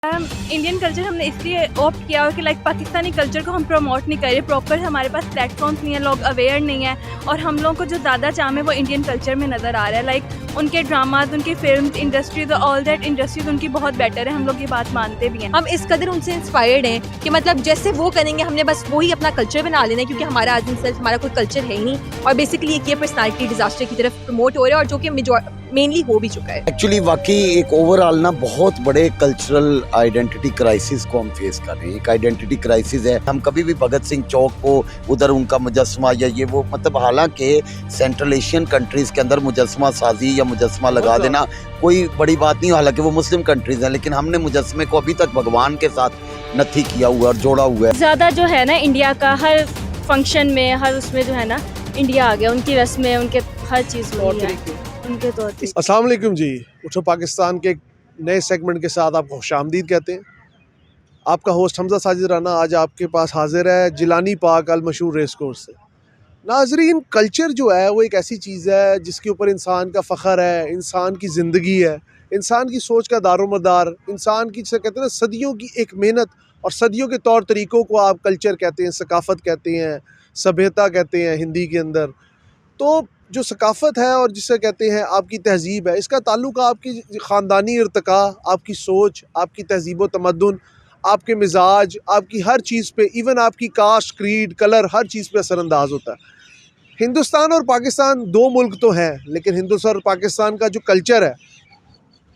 Indian culture हमने इसलिए opt किया हो कि लाइक पाकिस्तानी कल्चर को हम प्रमोट नहीं कर रहे प्रॉपर, हमारे पास प्लेटफॉर्म्स नहीं है, लोग अवेयर नहीं है और हम लोगों को जो ज़्यादा चाम है वो इंडियन कल्चर में नज़र आ रहा है। लाइक उनके ड्रामाज, उनकी फिल्म इंडस्ट्री, तो ऑल दैट इंडस्ट्रीज उनकी बहुत बेटर है, हम लोग ये बात मानते भी हैं। हम इस कदर उनसे इंस्पायर्ड हैं कि मतलब जैसे वो करेंगे हमने बस वही अपना कल्चर बना लेना है, क्योंकि हमारा आज इन सेल्फ हमारा कोई कल्चर है ही नहीं और बेसिकली एक ये पर्सनालिटी डिजास्टर की तरफ प्रमोट हो रहा है और जो कि मेनली हो भी चुका है। एक्चुअली वाकई एक ओवरऑल ना बहुत बड़े कल्चरल आइडेंटिटी क्राइसिस को हम फेस कर रहे हैं। एक आइडेंटिटी क्राइसिस है। हम कभी भी भगत सिंह चौक को उधर उनका मुजस्समा या ये वो मतलब हालांकि सेंट्रल एशियन कंट्रीज के अंदर मुजस्समा साजी या मुजस्समा लगा देना कोई बड़ी बात नहीं, हालांकि वो मुस्लिम कंट्रीज हैं, लेकिन हमने मुजस्समे को अभी तक भगवान के साथ नथी किया हुआ और जोड़ा हुआ है। ज़्यादा जो है ना इंडिया का हर फंक्शन में, हर उसमें जो है ना इंडिया आ गया, उनकी रस्में, उनके हर चीज़ उनके तौर तरीके। अस्सलाम वालेकुम जी। उठो पाकिस्तान के एक नए सेगमेंट के साथ आपको खुशामदीद कहते हैं। आपका होस्ट हमजा साजिद राना आज आपके पास हाजिर है जिलानी पार्क अल मशहूर रेस कोर्स से। नाजरीन, कल्चर जो है वो एक ऐसी चीज़ है जिसके ऊपर इंसान का फ़ख्र है, इंसान की ज़िंदगी है, इंसान की सोच का दारोमदार, इंसान की जिसे कहते हैं ना सदियों की एक मेहनत और सदियों के तौर तरीक़ों को आप कल्चर कहते हैं, सकाफ़त कहते हैं, सभ्यता कहते हैं हिंदी के अंदर। तो जो सकाफ़त है और जिसे कहते हैं आपकी तहज़ीब है, इसका ताल्लुक़ आपकी ख़ानदानी इर्तिका, आपकी सोच, आपकी तहज़ीब व तमद्दुन, आपके मिजाज, आपकी हर चीज़ पे, इवन आपकी कास्ट, क्रीड, कलर, हर चीज़ पे असरअंदाज होता है। हिंदुस्तान और पाकिस्तान दो मुल्क तो हैं, लेकिन हिंदुस्तान और पाकिस्तान का जो कल्चर है,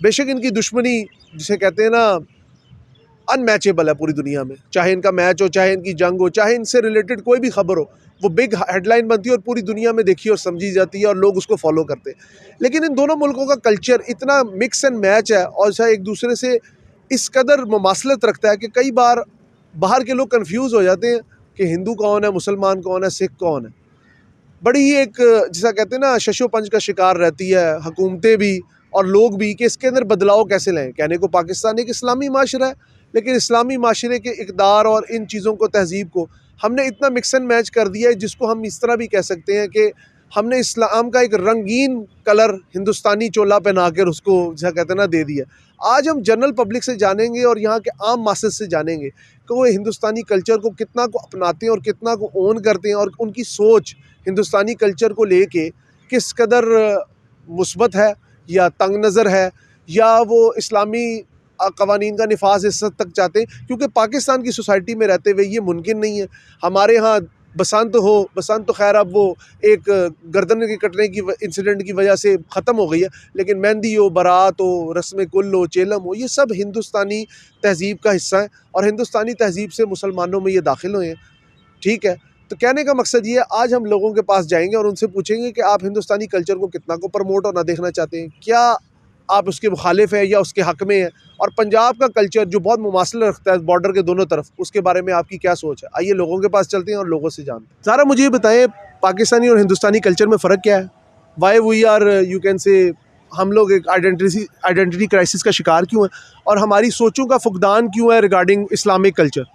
बेशक इनकी दुश्मनी जिसे कहते हैं ना अनमैचेबल है पूरी दुनिया में। चाहे इनका मैच हो, चाहे इनकी जंग हो, चाहे इनसे रिलेटेड कोई भी खबर हो, वो बिग हेडलाइन बनती है और पूरी दुनिया में देखी और समझी जाती है और लोग उसको फॉलो करते हैं। लेकिन इन दोनों मुल्कों का कल्चर इतना मिक्स एंड मैच है और चाहे एक दूसरे से इस कदर मुमासलत रखता है कि कई बार बाहर के लोग कंफ्यूज हो जाते हैं कि हिंदू कौन है, मुसलमान कौन है, सिख कौन है। बड़ी ही एक जिसा कहते हैं ना शशोपंज का शिकार रहती है हुकूमतें भी और लोग भी कि इसके अंदर बदलाव कैसे लाएँ। कहने को पाकिस्तान एक इस्लामी माशरा है, लेकिन इस्लामी माशरे के इक़दार और इन चीज़ों को, तहज़ीब को हमने इतना मिक्स एंड मैच कर दिया है जिसको हम इस तरह भी कह सकते हैं कि हमने इस्लाम का एक रंगीन कलर हिंदुस्तानी चोला पहना कर उसको जैसा कहते हैं ना दे दिया। आज हम जनरल पब्लिक से जानेंगे और यहाँ के आम मासेस से जानेंगे कि वो हिंदुस्तानी कल्चर को कितना को अपनाते हैं और कितना को ओन करते हैं और उनकी सोच हिंदुस्तानी कल्चर को लेके किस कदर मुस्बत है या तंग नज़र है या वो इस्लामी कवानीन का निफाज इस हद तक चाहते हैं। क्योंकि पाकिस्तान की सोसाइटी में रहते हुए ये मुमकिन नहीं है। हमारे यहाँ बसंत हो, बसंत तो खैर अब वो एक गर्दन के कटने की इंसिडेंट की वजह से ख़त्म हो गई है, लेकिन मेहंदी हो, बारात हो, रस्म कुल हो, चेलम हो, ये सब हिंदुस्तानी तहज़ीब का हिस्सा है और हिंदुस्तानी तहज़ीब से मुसलमानों में ये दाखिल हुए हैं। ठीक है, तो कहने का मकसद ये है, आज हम लोगों के पास जाएंगे और उनसे पूछेंगे कि आप हिंदुस्तानी कल्चर को कितना को प्रमोट और ना देखना चाहते हैं, क्या आप उसके मुखालिफ है या उसके हक़ में है, और पंजाब का कल्चर जो बहुत मुमासला रखता है बॉर्डर के दोनों तरफ, उसके बारे में आपकी क्या सोच है। आइए लोगों के पास चलते हैं और लोगों से जानते हैं। ज़रा मुझे ये बताएं, पाकिस्तानी और हिंदुस्तानी कल्चर में फ़र्क क्या है? Why we are you can say हम लोग एक आइडेंटिटी क्राइसिस का शिकार क्यों है और हमारी सोचों का फुकदान क्यों है रिगार्डिंग इस्लामिक कल्चर?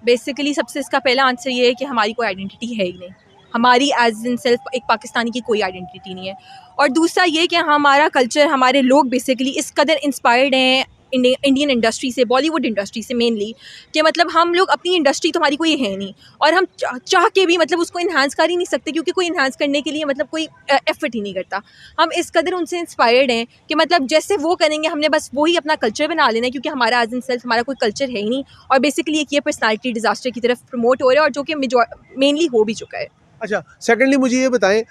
बेसिकली सबसे इसका पहला आंसर ये है कि हमारी कोई आइडेंटिटी है ही नहीं। हमारी एज इन सेल्फ एक पाकिस्तानी की कोई आइडेंटिटी नहीं है। और दूसरा ये कि हमारा कल्चर, हमारे लोग बेसिकली इस कदर इंस्पायर्ड हैं इंडियन इंडस्ट्री से, बॉलीवुड इंडस्ट्री से मेनली, कि मतलब हम लोग अपनी इंडस्ट्री तो हमारी कोई है नहीं और हम चाह के भी मतलब उसको इन्हांस कर ही नहीं सकते, क्योंकि कोई इन्हांस करने के लिए मतलब कोई एफर्ट ही नहीं करता। हम इस कदर उनसे इंस्पायर्ड हैं कि मतलब जैसे वो करेंगे हमने बस वही अपना कल्चर बना लेना है, क्योंकि हमारा एज इन सेल्फ हमारा कोई कल्चर है ही नहीं और बेसिकली एक ये पर्सनालिटी डिजास्टर की तरफ प्रमोट हो रहा है और जो कि मेनली हो भी चुका है। अच्छा, सेकेंडली मुझे ये बताएं,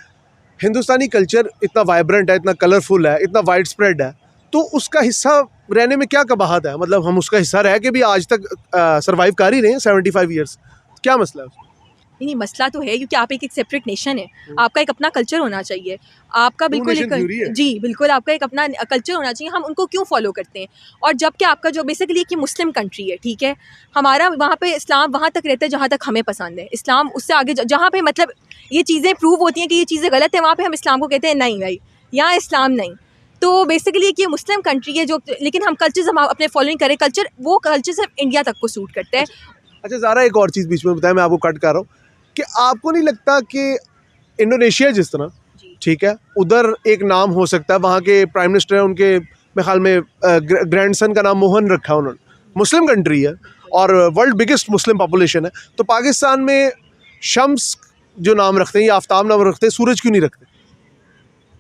हिंदुस्तानी कल्चर इतना वाइब्रेंट है, इतना कलरफुल है, इतना वाइड स्प्रेड है, तो उसका हिस्सा रहने में क्या कबाहत है? मतलब हम उसका हिस्सा रह के भी आज तक सर्वाइव कर ही रहे हैं 75 ईयर्स, क्या मसला है? नहीं, मसला तो है क्योंकि आप एक सेपरेट नेशन है, आपका एक अपना कल्चर होना चाहिए, आपका बिल्कुल जी बिल्कुल आपका एक अपना कल्चर होना चाहिए। हम उनको क्यों फॉलो करते हैं? और जबकि आपका जो बेसिकली एक मुस्लिम कंट्री है, ठीक है, हमारा वहाँ पे इस्लाम वहाँ तक रहता है जहाँ तक हमें पसंद है। इस्लाम उससे आगे जहाँ पे मतलब ये चीज़ें प्रूव होती हैं कि ये चीज़ें गलत है, वहाँ पे हम इस्लाम को कहते हैं नहीं भाई, यहाँ इस्लाम नहीं। तो बेसिकली एक ये मुस्लिम कंट्री है जो, लेकिन हम कल्चर हम अपने फॉलोइंग करें, कल्चर वो कल्चर सिर्फ इंडिया तक को सूट करता है। अच्छा ज़रा एक और चीज़ बीच में बताएं, मैं आपको कट कर रहा हूँ, कि आपको नहीं लगता कि इंडोनेशिया जिस तरह, ठीक है, उधर एक नाम हो सकता है, वहाँ के प्राइम मिनिस्टर हैं, उनके मेरे ख्याल में ग्रैंडसन का नाम मोहन रखा है उन्होंने, मुस्लिम कंट्री है और वर्ल्ड बिगेस्ट मुस्लिम पॉपुलेशन है, तो पाकिस्तान में शम्स जो नाम रखते हैं या आफ्ताब नाम रखते हैं, सूरज क्यों नहीं रखते?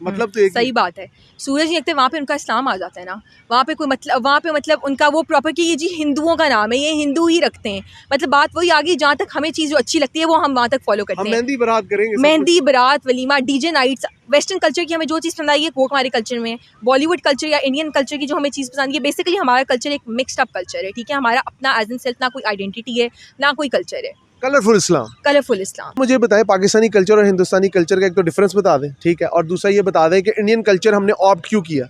मतलब तो एक सही बात है, सूरज नहीं रखते, वहाँ पे उनका इस्लाम आ जाता है ना, वहाँ पे कोई मतलब, वहाँ पे मतलब उनका वो प्रॉपर कि ये जी हिंदुओं का नाम है, ये हिंदू ही रखते हैं। मतलब बात वही आ गई, जहाँ तक हमें चीज़ जो अच्छी लगती है वो हम वहाँ तक फॉलो करते हम हैं। मेहंदी बारात करेंगे, सब मेहंदी बारात, वलीमा, डीजे नाइट्स, वेस्टर्न कल्चर की हमें जो चीज़ पसंद आई है वो हमारे कल्चर में है। बॉलीवुड कल्चर या इंडियन कल्चर की जो हमें चीज़ पसंद है, बेसिकली हमारा कल्चर एक मिक्सड अप कल्चर है, ठीक है। हमारा अपना एज इन सेल्फ ना कोई आइडेंटिटी है, ना कोई कल्चर है। कलरफुल इस्लाम। कलरफुल इस्लाम। मुझे बताएं, पाकिस्तानी कल्चर और हिंदुस्तानी कल्चर का एक तो डिफरेंस बता दें, ठीक है, और दूसरा ये बता दें कि इंडियन कल्चर हमने ऑप्ट क्यों किया?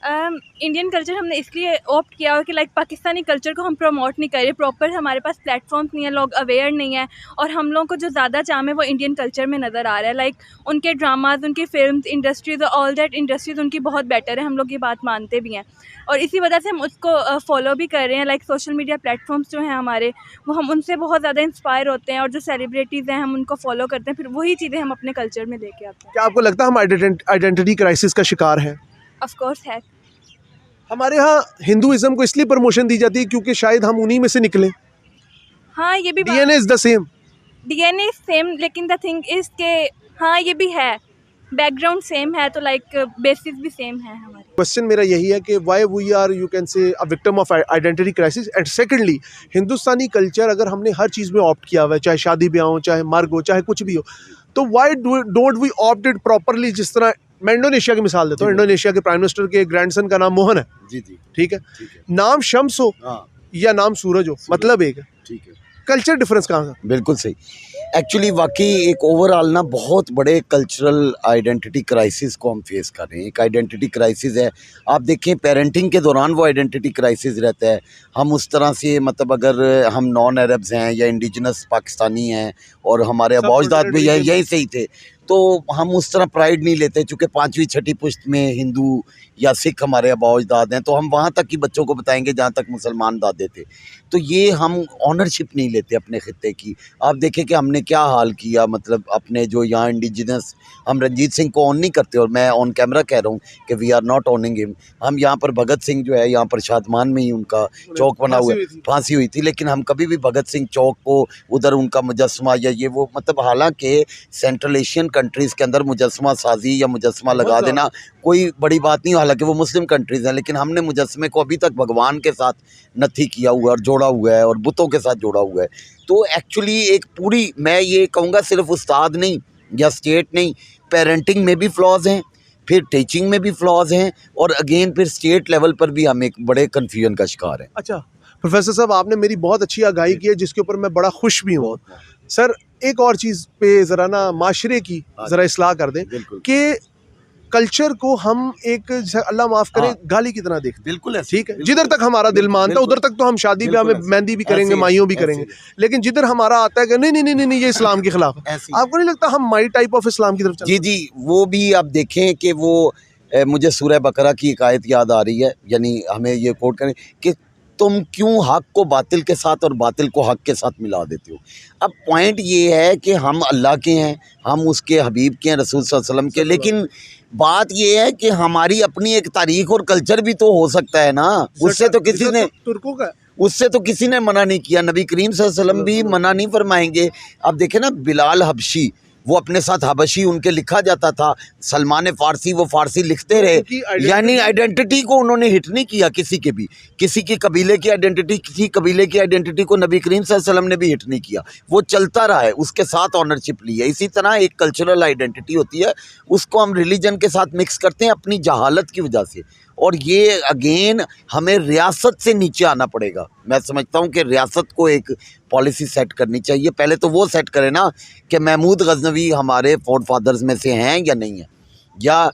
इंडियन कल्चर हमने इसलिए ऑप्ट किया है कि लाइक पाकिस्तानी कल्चर को हम प्रमोट नहीं कर रहे प्रॉपर, हमारे पास प्लेटफॉर्म्स नहीं है, लोग अवेयर नहीं है, और हम लोगों को जो ज़्यादा चाम है वो इंडियन कल्चर में नज़र आ रहा है। लाइक उनके ड्रामाज, उनकी films, industries, all that industries उनकी बहुत बेटर है, हम लोग ये बात मानते भी हैं, और इसी वजह से हम उसको फॉलो भी कर रहे हैं। लाइक सोशल मीडिया प्लेटफॉर्म्स जो हैं हमारे, वो हम उनसे बहुत ज़्यादा इंस्पायर होते हैं, और जो सेलिब्रिटीज़ हैं हम उनको फॉलो करते हैं, फिर वही चीज़ें हम अपने कल्चर में लेके आते हैं। क्या आपको लगता है हम आइडेंटिटी क्राइसिस का शिकार हैं? ऑफकोर्स है। हमारे यहाँ हिंदुइज्म को इसलिए प्रमोशन दी जाती है क्योंकि शायद हम उन्हीं में से निकले। हाँ, ये भी DNA is the same. DNA same, लेकिन द थिंग इज के हाँ ये भी है, बैकग्राउंड सेम है, तो लाइक बेसिस भी सेम है हमारे। क्वेश्चन मेरा यही है कि why we are, you can say, a victim of identity crisis, and secondly Hindustani culture अगर हमने हर चीज़ में ऑप्ट किया हुआ है, चाहे शादी ब्याह हो, चाहे मर्ग हो, चाहे कुछ भी हो, तो why don't we opt it properly? जिस तरह मैं इंडोनेशिया की मिसाल देता हूँ, इंडोनेशिया के प्राइम मिनिस्टर के ग्रैंडसन का नाम मोहन है, जी जी, ठीक है, ठीक है, नाम शम्स हो हाँ, या नाम सूरज हो, मतलब एक है। ठीक है, कल्चर डिफरेंस कहाँ है? बिल्कुल सही। एक्चुअली वाकई एक ओवरऑल ना बहुत बड़े कल्चरल आइडेंटिटी क्राइसिस को हम फेस कर रहे हैं। एक आइडेंटिटी क्राइसिस है, आप देखें पेरेंटिंग के दौरान वो आइडेंटिटी क्राइसिस रहता है। हम उस तरह से मतलब अगर हम नॉन अरब्स हैं या इंडिजिनस पाकिस्तानी हैं और हमारे अबाउजदाद भी यहीं से ही थे, तो हम उस तरह प्राइड नहीं लेते, चूँकि 5वीं 6ठी पुश्त में हिंदू या सिख हमारे अबाउजदाद हैं, तो हम वहाँ तक ही बच्चों को बताएंगे जहाँ तक मुसलमान दादे थे। तो ये हम ऑनरशिप नहीं लेते अपने ख़ित्ते की। आप देखें कि हमने क्या हाल किया, मतलब अपने जो यहाँ इंडिजिनस, हम रंजीत सिंह को ऑन नहीं करते, और मैं ऑन कैमरा कह रहा हूँ कि we are not owning him. हम यहाँ पर भगत सिंह जो है, यहाँ पर शादमान में ही उनका चौक बना हुआ है, फांसी हुई थी, लेकिन हम कभी भी भगत सिंह चौक को उधर उनका मुजस्समा या ये वो, मतलब हालांकि सेंट्रल एशियन कंट्रीज़ के अंदर मुजस्समा साजी या मुजस्समा लगा देना कोई बड़ी बात नहीं, हालांकि वो मुस्लिम कंट्रीज़ हैं, लेकिन हमने मुजस्समे को अभी तक भगवान के साथ नथी किया हुआ है और जोड़ा हुआ है और बुतों के साथ जोड़ा हुआ है। तो एक्चुअली एक पूरी, मैं ये कहूँगा सिर्फ उस्ताद नहीं या स्टेट नहीं, पेरेंटिंग में भी फ्लॉज हैं, फिर टीचिंग में भी फ्लॉज हैं, और अगेन फिर स्टेट लेवल पर भी हम एक बड़े कन्फ्यूजन का शिकार हैं। अच्छा प्रोफेसर साहब, आपने मेरी बहुत अच्छी आगाही की है जिसके ऊपर मैं बड़ा खुश भी हूँ। सर एक और चीज़ पे ज़रा ना माशरे की ज़रा इस्लाह कर दें कि कल्चर को हम एक, अल्लाह माफ़ करे, गाली की तरह देखते हैं। बिल्कुल है, ठीक है, जिधर तक हमारा दिल मानता है उधर तक तो हम शादी ब्याह में मेहंदी भी करेंगे, माइयों भी करेंगे, लेकिन जिधर हमारा आता है कि नहीं नहीं नहीं नहीं ये इस्लाम के खिलाफ है, आपको नहीं लगता हम माई टाइप ऑफ इस्लाम की तरफ चल? जी जी, वो भी आप देखें कि वो मुझे सूरह बकरा की एक आयत याद आ रही है, यानी हमें ये कोट करें कि तुम क्यों हक को बातिल के साथ और बातिल को हक के साथ मिला देते हो। अब पॉइंट ये है कि हम अल्लाह के हैं, हम उसके हबीब के हैं, रसूल सल्लल्लाहु अलैहि वसल्लम के, लेकिन बात ये है कि हमारी अपनी एक तारीख और कल्चर भी तो हो सकता है ना। उससे तो किसी ने, तुर्कों का, उससे तो किसी ने मना नहीं किया, नबी करीम सल्लल्लाहु अलैहि वसल्लम भी मना नहीं फरमाएंगे। अब देखें ना, बिलाल हबशी, वो अपने साथ हबशी उनके लिखा जाता था, सलमान फारसी वो फारसी लिखते रहे, यानी आइडेंटिटी को उन्होंने हिट नहीं किया किसी के भी, किसी की कबीले की आइडेंटिटी, किसी कबीले की आइडेंटिटी को नबी करीम सल्लल्लाहु अलैहि वसल्लम ने भी हिट नहीं किया, वो चलता रहा है, उसके साथ ऑनरशिप ली है। इसी तरह एक कल्चरल आइडेंटिटी होती है, उसको हम रिलीजन के साथ मिक्स करते हैं अपनी जहालत की वजह से, और ये अगेन हमें रियासत से नीचे आना पड़ेगा। मैं समझता हूँ कि रियासत को एक पॉलिसी सेट करनी चाहिए, पहले तो वो सेट करे ना कि महमूद गजनवी हमारे फोर फादर्स में से हैं या नहीं है, या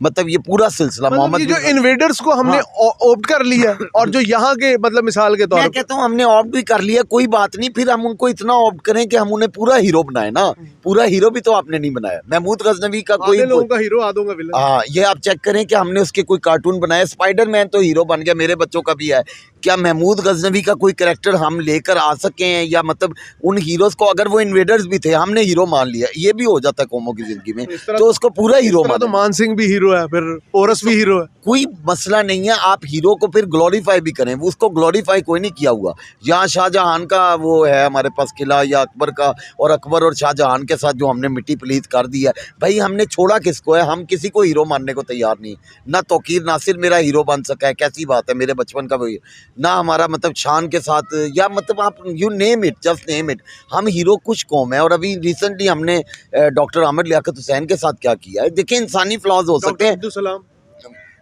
मतलब ये पूरा सिलसिला मोहम्मद, ये जो इन्वेडर्स को हमने ऑप्ट कर लिया और जो यहाँ के, मतलब मिसाल के तौर मैं कहता हूँ हमने ऑप्ट भी कर लिया, कोई बात नहीं, फिर हम उनको इतना ऑप्ट करें कि हम उन्हें पूरा हीरो बनाए ना। पूरा हीरो भी तो आपने नहीं बनाया, महमूद गजनवी का कोई लोगों का हीरो, आधों का विलन। हाँ, ये आप चेक करें कि हमने उसके कोई कार्टून बनाए, स्पाइडरमैन तो हीरो बन गया, मेरे बच्चों का भी है क्या महमूद गजनवी का कोई कैरेक्टर हम लेकर आ सके हैं, या मतलब उन हीरोज को अगर वो इन्वेडर्स भी थे हमने हीरो मान लिया, ये भी हो जाता है कौमों की जिंदगी में, तो उसको पूरा हीरो तो मान। मान सिंह भी हीरो है, फिर पोरस भी हीरो है। कोई मसला नहीं है, आप हीरो को फिर ग्लोरीफाई भी करें, वो उसको ग्लोरीफाई कोई नहीं किया हुआ। यहाँ शाहजहां का वो है हमारे पास किला, या अकबर का, और अकबर और शाहजहां के साथ जो हमने मिट्टी पलीत कर दी है, भाई हमने छोड़ा किसको है? हम किसी को हीरो मानने को तैयार नहीं। ना तौकीर नासिर मेरा हीरो बन सका है, कैसी बात है, मेरे बचपन का वही, ना हमारा मतलब शान के साथ, या मतलब आप you name it, just name it, हम हीरो कुछ कौम है। और अभी रिसेंटली हमने डॉक्टर आमिर लियाकत हुसैन के साथ क्या किया है, देखिए इंसानी फ्लॉज हो सकते हैं, अब्दुल सलाम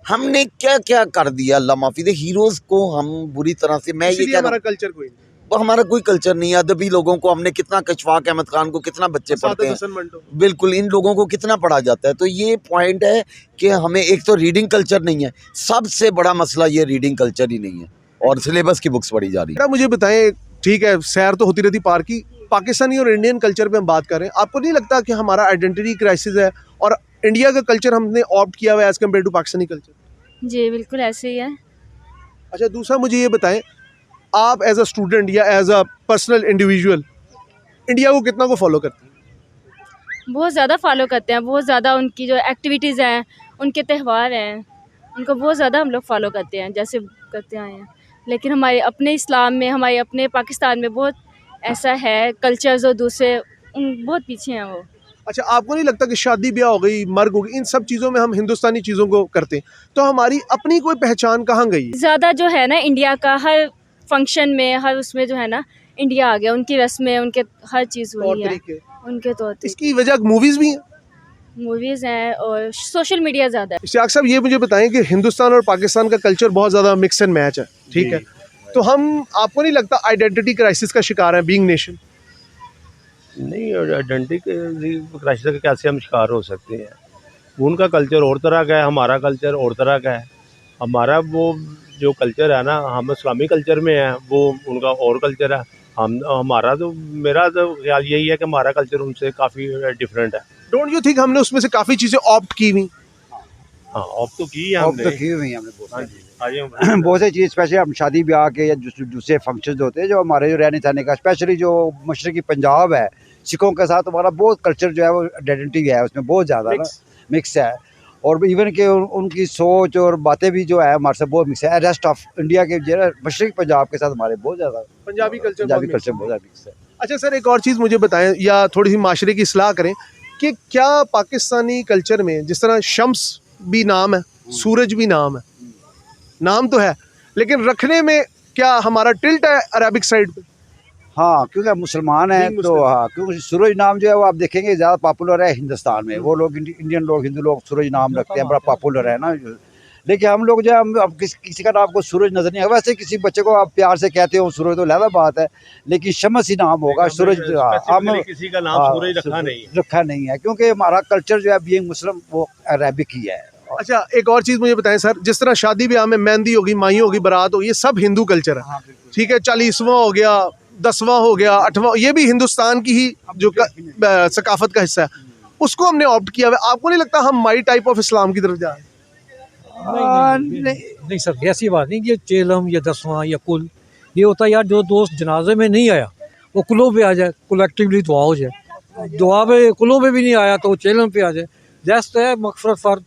हमने क्या क्या कर दिया। अल्लाह माफी दे, हीरोज को हम बुरी तरह से, मैं ये इसीलिए कह हमारा रहा हूँ, कल्चर कोई नहीं। वो हमारा कोई कल्चर नहीं है। अदबी लोगों को हमने कितना, कशफाक अहमद खान को कितना बच्चे पढ़ते हैं, हसन मंटो। बिल्कुल, इन लोगों को कितना पढ़ा जाता है। तो ये पॉइंट है कि हमें, एक तो रीडिंग कल्चर नहीं है, सबसे बड़ा मसला ये रीडिंग कल्चर ही नहीं है, और सिलेबस की बुक्स पढ़ी जा रही है। बेटा मुझे बताएं, ठीक है सैर तो होती रहती पार्क की, पाकिस्तानी और इंडियन कल्चर पे हम बात करें, आपको नहीं लगता कि हमारा आइडेंटिटी क्राइसिस है और इंडिया का कल्चर हमने ऑप्ट किया हुआ है as compare to Pakistani culture? जी बिल्कुल ऐसे ही है। अच्छा, दूसरा मुझे ये बताएं, आप एज अ स्टूडेंट या as a personal individual India को कितना को फॉलो करते हैं? बहुत ज़्यादा फॉलो करते हैं, बहुत ज़्यादा उनकी जो एक्टिविटीज़ हैं, उनके त्यौहार हैं, उनको बहुत ज़्यादा हम लोग फॉलो करते हैं, जैसे करते आए हैं। लेकिन हमारे अपने इस्लाम में, हमारे अपने पाकिस्तान में बहुत ऐसा है, कल्चर्स और दूसरे बहुत पीछे हैं वो। अच्छा, आपको नहीं लगता कि शादी ब्याह हो गई, मर्ग हो गई, इन सब चीज़ों में हम हिंदुस्तानी चीज़ों को करते हैं, तो हमारी अपनी कोई पहचान कहाँ गई? ज़्यादा जो है ना, इंडिया का हर फंक्शन में, हर उसमें जो है ना, इंडिया आ गया, उनकी रस्में, उनके हर चीज़ तौर वही है, तरीके। उनके तौर तरीके, इसकी वजह मूवीज़ भी हैं। मूवीज़ हैं और सोशल मीडिया ज़्यादा है। इश्तियाक साहब, ये मुझे बताएं कि हिंदुस्तान और पाकिस्तान का कल्चर बहुत ज़्यादा मिक्स एंड मैच है, ठीक है, तो हम, आपको नहीं लगता आइडेंटिटी क्राइसिस का शिकार है बीइंग नेशन? नहीं, आइडेंटिटी क्राइसिस का कैसे हम शिकार हो सकते हैं? उनका कल्चर और तरह का है, हमारा कल्चर और तरह का है। हमारा वो जो कल्चर है ना, हम इस्लामी कल्चर में है, वो उनका और कल्चर है। हमारा तो, मेरा तो ख्याल यही है कि हमारा कल्चर उनसे काफ़ी डिफरेंट है। डोंट यू थिंक हमने उसमें से काफ़ी चीज़ें ऑप्ट की हुई? हाँ, ऑफ तो की है ऑफ हमने। तो की हुई हैं हमने बहुत हाँ सारी। जी, आइए हम बहुत सारी चीज़, स्पेशली हम शादी ब्याह के या दूसरे फंक्शन होते हैं, जो हमारे जो रहने सहने का, स्पेशली जो मशरक़ी पंजाब है, सिखों के साथ हमारा बहुत कल्चर जो है वो आइडेंटिटी है, उसमें बहुत ज़्यादा ना मिक्स है। और इवन के उनकी सोच और बातें भी जो है हमारे से बहुत मिक्स है। रेस्ट ऑफ इंडिया के जो है मशरक़ी पंजाब के साथ हमारे बहुत ज़्यादा पंजाबी कल्चर बहुत ज़्यादा मिक्स है। अच्छा सर, एक और चीज़ मुझे बताएं, या थोड़ी सी माशरे की इस्लाह करें, कि क्या पाकिस्तानी कल्चर में जिस तरह शम्स भी नाम है, सूरज भी नाम है, नाम तो है, लेकिन रखने में क्या हमारा टिल्ट है अरबिक साइड पे? हाँ, क्योंकि हम मुसलमान हैं Being तो Muslim. हाँ, क्योंकि सूरज नाम जो है वो आप देखेंगे ज़्यादा पॉपुलर है हिंदुस्तान में। वो लोग इंडियन लोग, हिंदू लोग सूरज नाम रखते हैं, बड़ा पॉपुलर है ना। लेकिन हम लोग जो है, हम अब किसी का नाम को सूरज नजर नहीं है। वैसे किसी बच्चे को आप प्यार से कहते हो सूरज तो अलग बात है, लेकिन शमस ही नाम होगा, सूरज हम किसी का नाम सूरज रखा नहीं है, क्योंकि हमारा कल्चर जो है बीइंग मुस्लिम वो अरबिक ही है। अच्छा, एक और चीज़ मुझे बताएं सर, जिस तरह शादी ब्याह में मेहंदी होगी, माही होगी, बारात होगी, ये सब हिंदू कल्चर है, ठीक है, 40वां हो गया, 10वां हो गया, 8वां, ये भी हिंदुस्तान की ही जो सकाफत का हिस्सा है, उसको हमने ऑप्ट किया हुआ है। आपको नहीं लगता हम माई टाइप ऑफ इस्लाम की तरफ जा रहे हैं? नहीं सर, ऐसी बात नहीं। ये चेलम या 10वां या कुल, ये होता है यार, जो दोस्त जनाजे में नहीं आया वो कुलों पे आ जाए, कलेक्टिवली दुआ हो जाए। दुआ पे कुलों पे भी नहीं आया तो वो चेलम पे आ जाए। जैसे है मगफरत फर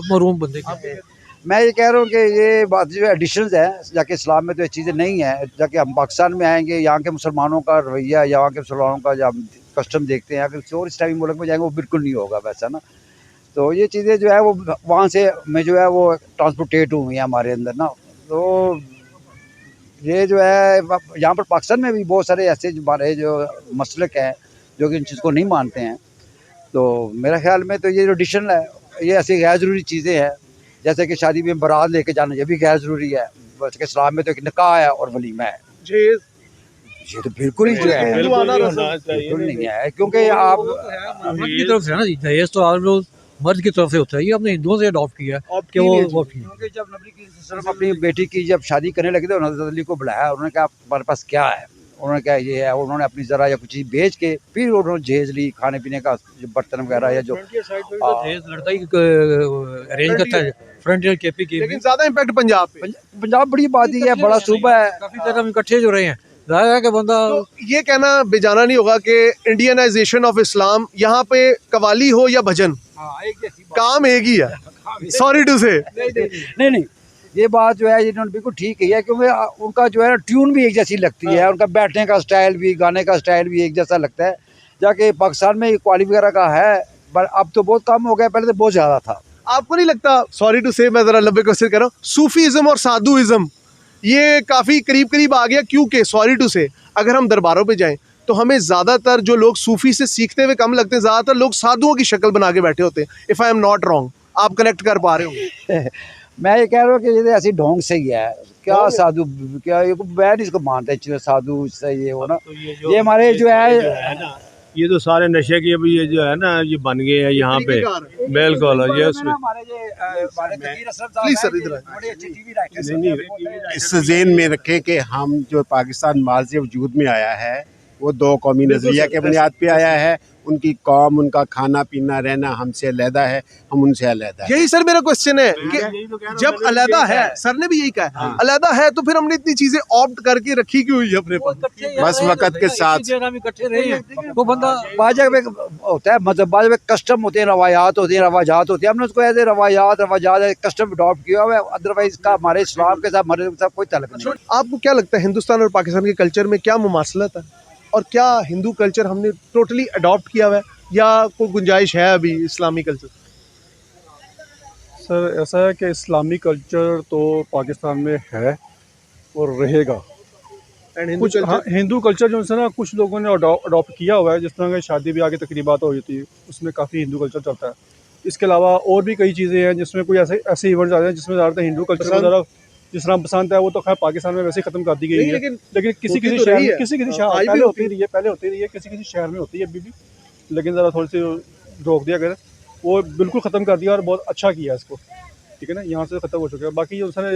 मरूम बंदे की। मैं ये कह रहा हूँ कि ये बात जो एडिशंस है, जाके इस्लाम में तो ये चीज़ें नहीं है। जाके हम पाकिस्तान में आएंगे, यहाँ के मुसलमानों का रवैया, यहाँ के मुसलमानों का जो हम कस्टम देखते हैं, अगर किसी और इस्लामी मुल्क में जाएंगे वो बिल्कुल नहीं होगा वैसा ना। तो ये चीज़ें जो है वो वहाँ से में जो है वो ट्रांसपोर्टेट हुई हैं हमारे अंदर ना। तो ये जो है यहाँ पर पाकिस्तान में भी बहुत सारे ऐसे हमारे जो मसलक हैं जो कि इन चीज़ को नहीं मानते हैं। तो मेरा ख्याल में तो ये जो एडिशन है, ये ऐसी गैर ज़रूरी चीज़ें हैं, जैसे कि शादी में बारात लेके जाना, ये भी गैर ज़रूरी है। वैसे कि इस्लाम में तो एक निकाह है और वलीमा है, ये तो बिल्कुल ही जो है बिल्कुल नहीं है, क्योंकि आप मर्द की तरफ से है ना जी, दहेज तो आप लोग मर्द की तरफ से होता है। ये हमने हिंदुओं से अडॉप्ट किया है कि वो क्योंकि जब नबी की सल्लल्लाहु अलैहि वसल्लम अपनी बेटी की जब शादी करने लगे थे, हज़रत अली को बुलाया, उन्होंने कहा हमारे पास क्या है, उन्होंने क्या ये है, उन्होंने अपनी ज़रा या कुछ चीज़ बेच के फिर उन्होंने जहेज ली, खाने पीने का जो बर्तन वगैरह या जो लड़ता ही अरेंज करता है फ्रंटियर केपी की लेकिन ज्यादा इम्पैक्ट पंजाब पे। पंजाब बड़ी बात ही है, बड़ा सूबा है, काफी जगह हम इकट्ठे जो रहे हैं, जाहिर है कि बंदा तो ये कहना बेजाना नहीं होगा कि इंडियनाइजेशन ऑफ इस्लाम यहाँ पे कवाली हो या भजन, काम एक ही है। सॉरी टू से। नहीं ये बात जो है इन्होंने बिल्कुल ठीक ही है, क्योंकि उनका जो है ना ट्यून भी एक जैसी लगती है, उनका बैठने का स्टाइल भी, गाने का स्टाइल भी एक जैसा लगता है। जाके पाकिस्तान में क्वाली वगैरह का है, पर अब तो बहुत कम हो गया, पहले तो बहुत ज़्यादा था। आपको नहीं लगता, सॉरी टू से मैं जरा लंबे क्वेश्चन कर रहा हूँ, सूफीज़्म और साधुइज़्म ये काफ़ी करीब करीब आ गया? क्योंकि सॉरी टू से अगर हम दरबारों पे जाएं तो हमें ज़्यादातर जो लोग सूफी से सीखते हुए कम लगते हैं, ज़्यादातर लोग साधुओं की शक्ल बना के बैठे होते हैं। If I am not wrong, आप कनेक्ट कर पा रहे हो? मैं ये कह रहा हूँ कि ये ऐसी ढोंग से ही है, क्या साधु, क्या ये मैं इसको मानता है साधु से ये हो ना, ये हमारे जो है ये तो सारे नशे की अभी ये जो है ना ये बन गए हैं यहाँ पे, बिल्कुल ये उसमें प्लीज सर इधर इस ज़हन में रखें कि हम जो पाकिस्तान माल से वजूद में आया है वो दो कौमी नज़रिया के बुनियाद पे आया है। उनकी कौम, उनका खाना पीना रहना हमसे अलहदा है, हम उनसे अलहदा है। यही सर मेरा क्वेश्चन है कि जब अलहदा है, सर ने भी यही कहा है, अलहदा है तो फिर हमने इतनी चीजें ऑप्ट करके रखी क्यों हुई है अपने पास? बस वक्त के साथ हम इकट्ठे रहे हैं, वो बंदा बाजा में होता है, मतलब बाजा में कस्टम होते हैं, रवायात होती हैं, रवाजात होती हैं, हमने उसको ऐसे रवाजात कस्टम अडॉप्ट किया हुआ है, अदरवाइज इसका हमारे इस्लाम के साथ, हमारे साथ कोई ताल्लुक नहीं। आपको क्या लगता है हिंदुस्तान और पाकिस्तान के कल्चर में क्या मुमासलत है, और क्या हिंदू कल्चर हमने टोटली अडॉप्ट किया हुआ है या कोई गुंजाइश है अभी इस्लामी कल्चर? सर ऐसा है कि इस्लामी कल्चर तो पाकिस्तान में है और रहेगा। एंड कुछ हिंदू कल्चर जो है ना, कुछ लोगों ने अडॉप्ट किया हुआ है, जिस तरह की शादी ब्याह की तकरीबात हो जाती है उसमें काफ़ी हिंदू कल्चर चलता है। इसके अलावा और भी कई चीज़ें हैं जिसमें कोई ऐसे इवेंट्स आते हैं जिसमें ज़्यादातर हिंदू कल्चर को ज़रा जिस तरह पसंद है, वो तो खैर पाकिस्तान में वैसे ही खत्म कर दी गई है, लेकिन किसी शहर में पहले होती रही है, किसी शहर में होती है अभी भी, लेकिन ज़रा थोड़ी सी रोक दिया अगर, वो बिल्कुल ख़त्म कर दिया और बहुत अच्छा किया इसको, ठीक है ना, यहाँ से ख़त्म हो चुका है। बाकी जो उसने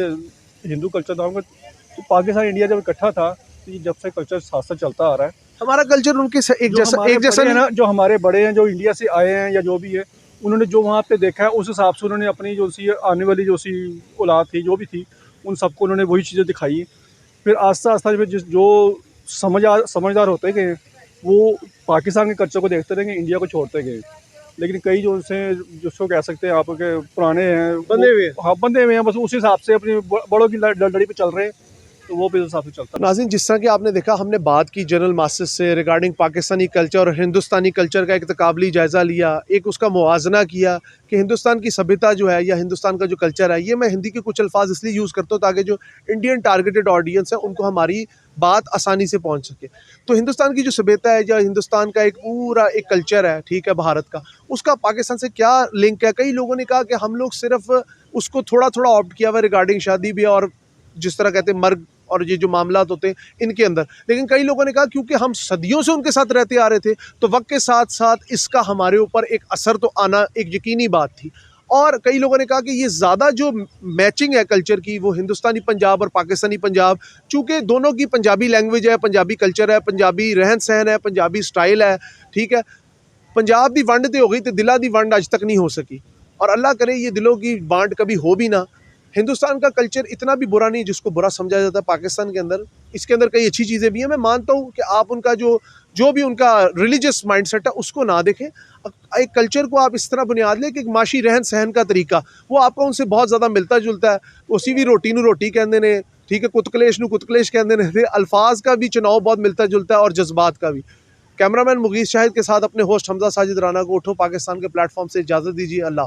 हिंदू कल्चर था, तो पाकिस्तान इंडिया जब इकट्ठा था, तो जब से कल्चर साथ साथ चलता आ रहा है, हमारा कल्चर उनके एक जैसा है ना, जो हमारे बड़े हैं जो इंडिया से आए हैं या जो भी है, उन्होंने जो वहाँ पे देखा है उस हिसाब से उन्होंने अपनी जो सी आने वाली जो सी औलाद थी, जो भी थी, उन सबको उन्होंने वही चीज़ें दिखाई। फिर आस्ता आस्ता जो समझदार होते गए वो पाकिस्तान के कल्चर को देखते रहेंगे, इंडिया को छोड़ते गए। लेकिन कई जो उनसे जिसको कह सकते हैं आप के पुराने हैं, बंधे हुए हैं, बस उस हिसाब से अपनी बड़ों की लड़ी पे चल रहे हैं, तो वो भी उस हिसाब से चलता है। नाज़रीन, जिस तरह कि आपने देखा, हमने बात की जनरल मास्टर्स से रिगार्डिंग पाकिस्तानी कल्चर और हिंदुस्तानी कल्चर का एक तकाबली जायज़ा लिया, एक उसका मुआजना किया कि हिंदुस्तान की सभ्यता जो है या हिंदुस्तान का जो कल्चर है, ये मैं हिंदी के कुछ अल्फाज इसलिए यूज़ करता हूँ ताकि जो इंडियन टारगेटेड ऑडियंस है उनको हमारी बात आसानी से पहुँच सके। तो हिंदुस्तान की जो सभ्यता है या हिंदुस्तान का एक पूरा एक कल्चर है, ठीक है, भारत का, उसका पाकिस्तान से क्या लिंक है? कई लोगों ने कहा कि हम लोग सिर्फ उसको थोड़ा थोड़ा ऑप्ट किया हुआ रिगार्डिंग शादी भी और जिस तरह कहते हैं मर्ग और ये जो मामलात होते हैं इनके अंदर, लेकिन कई लोगों ने कहा क्योंकि हम सदियों से उनके साथ रहते आ रहे थे तो वक्त के साथ साथ इसका हमारे ऊपर एक असर तो आना एक यकीनी बात थी। और कई लोगों ने कहा कि ये ज़्यादा जो मैचिंग है कल्चर की वो हिंदुस्तानी पंजाब और पाकिस्तानी पंजाब, चूँकि दोनों की पंजाबी लैंग्वेज है, पंजाबी कल्चर है, पंजाबी रहन सहन है, पंजाबी स्टाइल है, ठीक है, पंजाब की वंड तो हो गई तो दिलों की वंड आज तक नहीं हो सकी, और अल्लाह करे ये दिलों की बांट कभी हो भी ना। हिंदुस्तान का कल्चर इतना भी बुरा नहीं जिसको बुरा समझा जाता है पाकिस्तान के अंदर, इसके अंदर कई अच्छी चीज़ें भी हैं। मैं मानता हूँ कि आप उनका जो भी उनका रिलीजियस माइंडसेट है उसको ना देखें, एक कल्चर को आप इस तरह बुनियाद लें कि एक माशी रहन सहन का तरीका वो आपका उनसे बहुत ज़्यादा मिलता जुलता है। उसी भी रोटी नू रोटी कहते ने, ठीक है, कुतकलेश नू कुतकलेश कहते ने, अल्फाज का भी चुनाव बहुत मिलता जुलता है और जज्बात का भी। कैमरामैन मुगीस शाहिद के साथ अपने होस्ट हमजा साजिद राना को उठो पाकिस्तान के प्लेटफॉर्म से इजाज़त दीजिए। अल्लाह।